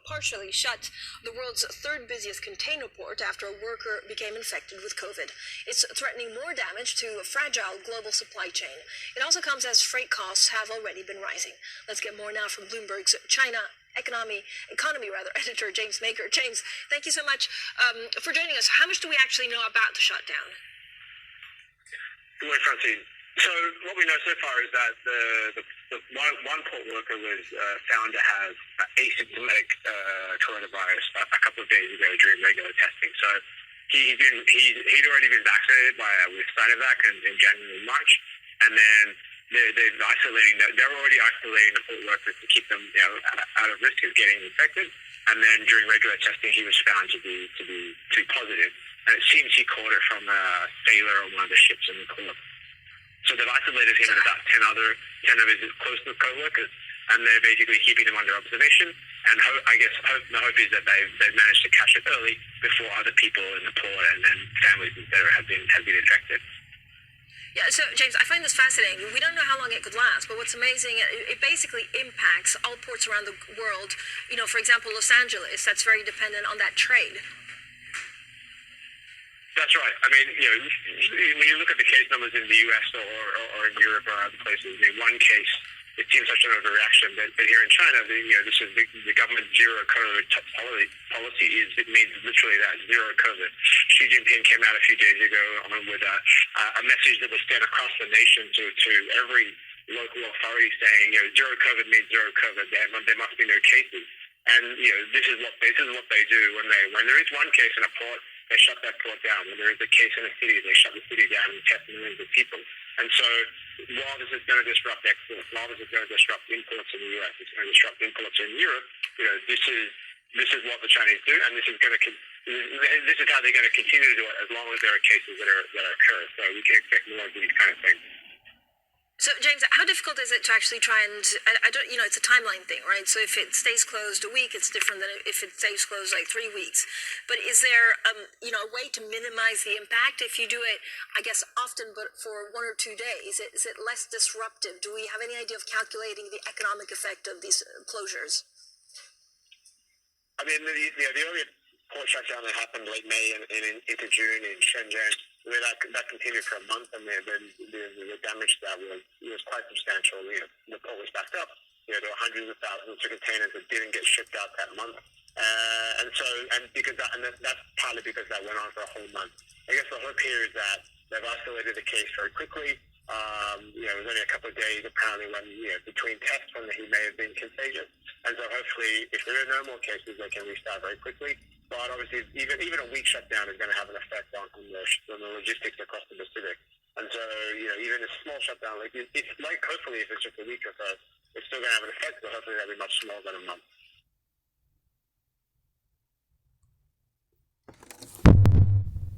partially shut the world's third busiest container port after a worker became infected with COVID. It's threatening more damage to a fragile global supply chain. It also comes as freight costs have already been rising. Let's get more now from Bloomberg's China economy editor James Maker. James, thank you so much for joining us. How much do we actually know about the shutdown? Good morning, Francine. So what we know so far is that the one port worker was found to have asymptomatic coronavirus a couple of days ago during regular testing. So he'd already been vaccinated with Sinovac in January and March, and then they're already isolating the port workers to keep them out of risk of getting infected. And then during regular testing, he was found to be positive, and it seems he caught it from a sailor on one of the ships in the port. So they've isolated him and about 10 of his closest co-workers, and they're basically keeping him under observation. And the hope is that they've managed to catch it early before other people in the port and families, etc., have been infected. Yeah, so James, I find this fascinating. We don't know how long it could last, but what's amazing, it basically impacts all ports around the world. For example, Los Angeles, that's very dependent on that trade. That's right. I mean, when you look at the case numbers in the U.S. or in Europe or other places, in one case, it seems such an overreaction. But here in China, this is the government zero COVID policy. It means literally that, zero COVID. Xi Jinping came out a few days ago with a message that was sent across the nation to every local authority saying, zero COVID means zero COVID. There must be no cases. And this is what they do when there is one case in a port. They shut that port down. When there is a case in a city, they shut the city down and test millions of people. And so while this is going to disrupt exports, while this is going to disrupt imports in the US, it's going to disrupt imports in Europe, this is what the Chinese do, and this is how they're going to continue to do it as long as there are cases that occur. So we can expect more of these kind of things. So, James, how difficult is it to actually try and, it's a timeline thing, right? So if it stays closed a week, it's different than if it stays closed like 3 weeks. But is there, a way to minimize the impact if you do it, I guess, often, but for 1 or 2 days? Is it less disruptive? Do we have any idea of calculating the economic effect of these closures? I mean, the earlier port shutdown that happened late May and into June in Shenzhen, that continued for a month, and the damage to that was quite substantial. The port was backed up. There were hundreds of thousands of containers that didn't get shipped out that month, and that's partly because that went on for a whole month. I guess the hope here is that they've isolated the case very quickly. It was only a couple of days apparently between tests when he may have been contagious, and so hopefully, if there are no more cases, they can restart very quickly. But obviously, even a week shutdown is going to have an effect on the logistics across the Pacific. And so, even a small shutdown, hopefully if it's just a week or so, it's still going to have an effect, but hopefully that'll be much smaller than a month.